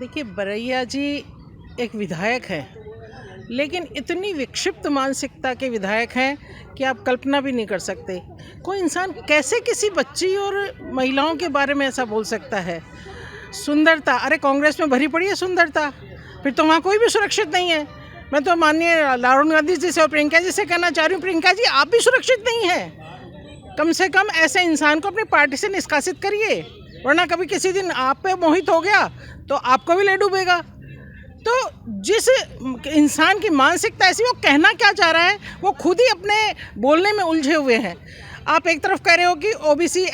देखिए, बरैया जी एक विधायक हैं, लेकिन इतनी विक्षिप्त मानसिकता के विधायक हैं कि आप कल्पना भी नहीं कर सकते। कोई इंसान कैसे किसी बच्ची और महिलाओं के बारे में ऐसा बोल सकता है। सुंदरता, अरे कांग्रेस में भरी पड़ी है सुंदरता, फिर तो वहाँ कोई भी सुरक्षित नहीं है। मैं तो माननीय राहुल गांधी जी से और प्रियंका जी से कहना चाह रही हूँ, प्रियंका जी आप भी सुरक्षित नहीं हैं। कम से कम ऐसे इंसान को अपनी पार्टी से निष्कासित करिए, वरना कभी किसी दिन आप पे मोहित हो गया तो आपको भी ले डूबेगा। तो जिस इंसान की मानसिकता ऐसी, वो कहना क्या चाह रहा है वो खुद ही अपने बोलने में उलझे हुए हैं। आप एक तरफ कह रहे हो कि ओबीसी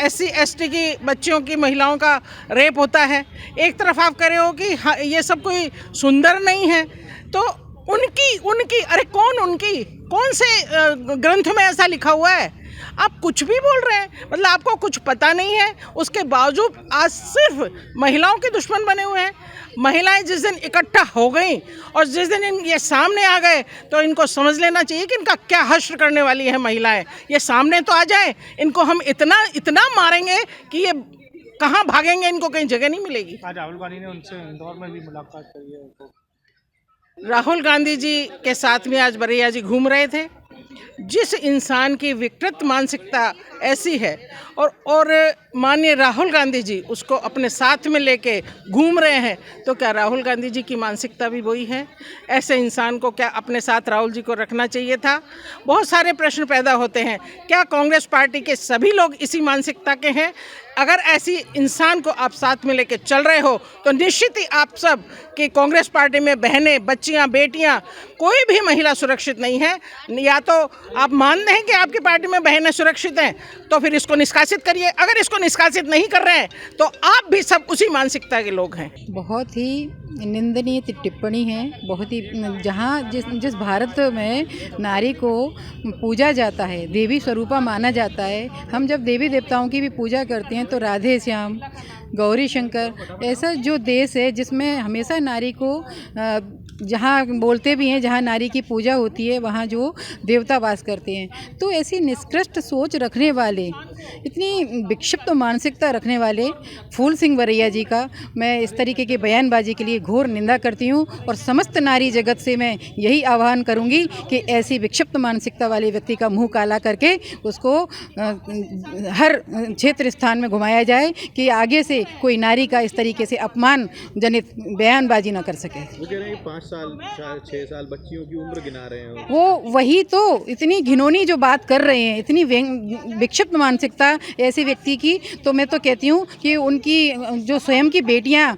SC ST की बच्चियों की महिलाओं का रेप होता है, एक तरफ आप कह रहे हो कि हाँ, ये सब कोई सुंदर नहीं है। तो उनकी अरे कौन से ग्रंथ में ऐसा लिखा हुआ है? आप कुछ भी बोल रहे हैं, मतलब आपको कुछ पता नहीं है। उसके बावजूद आज सिर्फ महिलाओं के दुश्मन बने हुए हैं। महिलाएं जिस दिन इकट्ठा हो गई और जिस दिन ये सामने आ गए तो इनको समझ लेना चाहिए कि इनका क्या हश्र करने वाली है महिलाएं। ये सामने तो आ जाए, इनको हम इतना मारेंगे कि ये कहाँ भागेंगे, इनको कहीं जगह नहीं मिलेगी। आज राहुल गांधी ने उनसे इंदौर में भी मुलाकात करी है। राहुल गांधी जी के साथ में आज बरैया जी घूम रहे थे। जिस इंसान की विकृत मानसिकता ऐसी है और माननीय राहुल गांधी जी उसको अपने साथ में लेके घूम रहे हैं, तो क्या राहुल गांधी जी की मानसिकता भी वही है? ऐसे इंसान को क्या अपने साथ राहुल जी को रखना चाहिए था? बहुत सारे प्रश्न पैदा होते हैं। क्या कांग्रेस पार्टी के सभी लोग इसी मानसिकता के हैं? अगर ऐसी इंसान को आप साथ में लेके चल रहे हो तो निश्चित ही आप सब कि कांग्रेस पार्टी में बहनें, बच्चियां, बेटियां, कोई भी महिला सुरक्षित नहीं है। या तो आप मानते हैं कि आपकी पार्टी में बहनें सुरक्षित हैं तो फिर इसको निष्कासित करिए। अगर इसको निष्कासित नहीं कर रहे हैं तो आप भी सब उसी मानसिकता के लोग हैं। बहुत ही निंदनीय टिप्पणी है। बहुत ही जहाँ जिस भारत में नारी को पूजा जाता है, देवी स्वरूपा माना जाता है, हम जब देवी देवताओं की भी पूजा करते हैं तो राधे श्याम, गौरी शंकर, ऐसा जो देश है जिसमें हमेशा नारी को जहाँ बोलते भी हैं जहाँ नारी की पूजा होती है वहाँ जो देवता वास करते हैं। तो ऐसी निष्कृष्ट सोच रखने वाले, इतनी विक्षिप्त मानसिकता रखने वाले फूल सिंह बरैया जी का मैं इस तरीके की बयानबाजी के लिए घोर निंदा करती हूँ और समस्त नारी जगत से मैं यही आह्वान करूँगी कि ऐसी विक्षिप्त मानसिकता वाले व्यक्ति का मुंह काला करके उसको हर क्षेत्र स्थान में घुमाया जाए कि आगे से कोई नारी का इस तरीके से अपमान जनित बयानबाजी ना कर सके। वो कह रहे हैं 5 साल 6 साल बच्चियों की उम्र गिना रहे हैं वो वही तो इतनी घिनौनी जो बात कर रहे हैं, इतनी विक्षिप्त मानसिकता ऐसे व्यक्ति की, तो मैं तो कहती हूँ कि उनकी जो स्वयं की बेटियाँ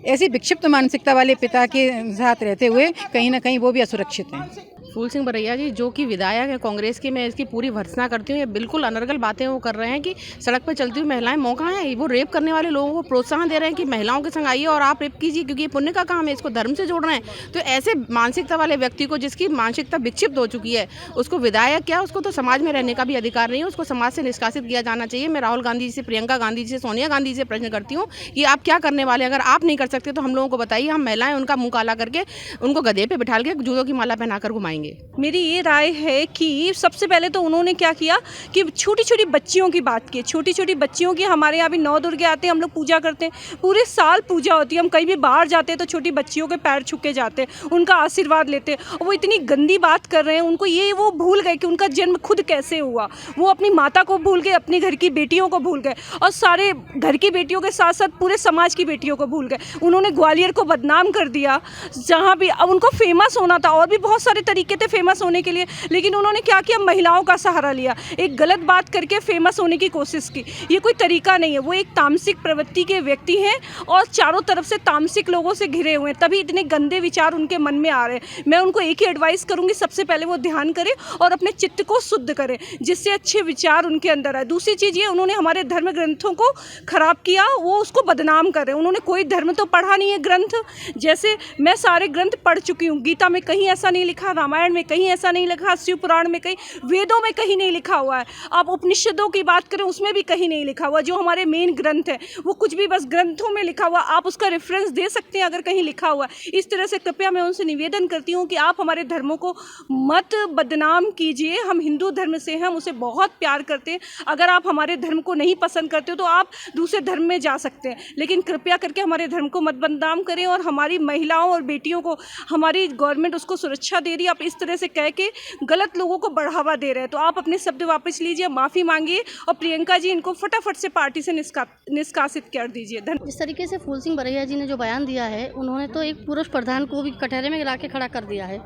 ऐसी विक्षिप्त मानसिकता वाले पिता के साथ रहते हुए कहीं ना कहीं वो भी असुरक्षित हैं। फूल सिंह बरैया जी जो कि विधायक है कांग्रेस की, मैं इसकी पूरी भर्त्सना करती हूँ। ये बिल्कुल अनर्गल बातें वो कर रहे हैं कि सड़क पर चलती हुई महिलाएं मौका है। वो रेप करने वाले लोगों को प्रोत्साहन दे रहे हैं कि महिलाओं के संग आइए और आप रेप कीजिए क्योंकि ये पुण्य का काम है, इसको धर्म से जोड़ रहे हैं। तो ऐसे मानसिकता वाले व्यक्ति को, जिसकी मानसिकता विक्षिप्त हो चुकी है, उसको विधायक क्या, उसको तो समाज में रहने का भी अधिकार नहीं है, उसको समाज से निष्कासित किया जाना चाहिए। मैं राहुल गांधी जी से, प्रियंका गांधी जी से, सोनिया गांधी जी से प्रश्न करती हूँ कि आप क्या करने वाले? अगर आप नहीं कर सकते तो हम लोगों को बताइए, हम महिलाएं उनका मुंह काला करके उनको गधे पे बिठाल के जूतों की माला पहनाकर घुमाएंगे। मेरी राय है कि सबसे पहले तो उन्होंने क्या किया कि छोटी छोटी बच्चियों की बात की। छोटी छोटी बच्चियों की, हमारे यहाँ भी 9 दुर्गे आते हैं, हम लोग पूजा करते हैं, पूरे साल पूजा होती है। हम कहीं भी बाहर जाते हैं तो छोटी बच्चियों के पैर छू के जाते हैं, उनका आशीर्वाद लेते हैं। और वो इतनी गंदी बात कर रहे हैं, उनको ये वो भूल गए कि उनका जन्म खुद कैसे हुआ। वो अपनी माता को भूल गए, अपने घर की बेटियों को भूल गए और सारे घर की बेटियों के साथ साथ पूरे समाज की बेटियों को भूल गए। उन्होंने ग्वालियर को बदनाम कर दिया, जहाँ भी अब उनको फेमस होना था और भी बहुत सारे तरीके थे फेमस होने के लिए, लेकिन उन्होंने क्या किया, महिलाओं का सहारा लिया, एक गलत बात करके फेमस होने की कोशिश की। ये कोई तरीका नहीं है। वो एक तामसिक प्रवृत्ति के व्यक्ति हैं और चारों तरफ से तामसिक लोगों से घिरे हुए हैं, तभी इतने गंदे विचार उनके मन में आ रहे हैं। मैं उनको एक ही एडवाइस करूंगी, सबसे पहले वो ध्यान करें और अपने चित्त को शुद्ध करें, जिससे अच्छे विचार उनके अंदर आए। दूसरी चीज़ ये, उन्होंने हमारे धर्म ग्रंथों को खराब किया, वो उसको बदनाम कर रहे हैं। उन्होंने कोई धर्म तो पढ़ा नहीं है ग्रंथ। जैसे मैं सारे ग्रंथ पढ़ चुकी हूँ, गीता में कहीं ऐसा नहीं लिखा, रामायण रामायण में कहीं ऐसा नहीं लिखा, शिव पुराण में कहीं, वेदों में कहीं नहीं लिखा हुआ है। आप उपनिषदों की बात करें उसमें भी कहीं नहीं लिखा हुआ। जो हमारे मेन ग्रंथ है वो कुछ भी बस ग्रंथों में लिखा हुआ, आप उसका रेफरेंस दे सकते हैं अगर कहीं लिखा हुआ है। इस तरह से कृपया मैं उनसे निवेदन करती हूँ कि आप हमारे धर्मों को मत बदनाम कीजिए। हम हिंदू धर्म से हैं, हम उसे बहुत प्यार करते हैं। अगर आप हमारे धर्म को नहीं पसंद करते हो तो आप दूसरे धर्म में जा सकते हैं, लेकिन कृपया करके हमारे धर्म को मत बदनाम करें। और हमारी महिलाओं और बेटियों को हमारी गवर्नमेंट उसको सुरक्षा दे रही है, आप इस तरह से कह के गलत लोगों को बढ़ावा दे रहे हैं। तो आप अपने शब्द वापस लीजिए, माफ़ी मांगिए और प्रियंका जी इनको फटाफट से पार्टी से निष्कासित कर दीजिए। धन्यवाद। जिस तरीके से फूल सिंह बरैया जी ने जो बयान दिया है, उन्होंने तो एक पुरुष प्रधान को भी कटहरे में गिरा के खड़ा कर दिया है।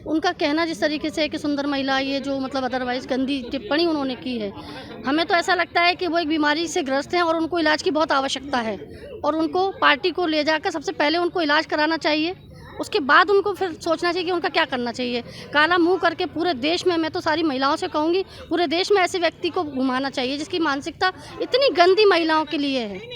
उनका कहना जिस तरीके से है कि सुंदर महिला, ये जो मतलब अदरवाइज़ गंदी टिप्पणी उन्होंने की है, हमें तो ऐसा लगता है कि वो एक बीमारी से ग्रस्त हैं और उनको इलाज की बहुत आवश्यकता है और उनको पार्टी को ले जाकर सबसे पहले उनको इलाज कराना चाहिए, उसके बाद उनको फिर सोचना चाहिए कि उनका क्या करना चाहिए। काला मुंह करके पूरे देश में, मैं तो सारी महिलाओं से कहूँगी, पूरे देश में ऐसे व्यक्ति को घुमाना चाहिए जिसकी मानसिकता इतनी गंदी महिलाओं के लिए है।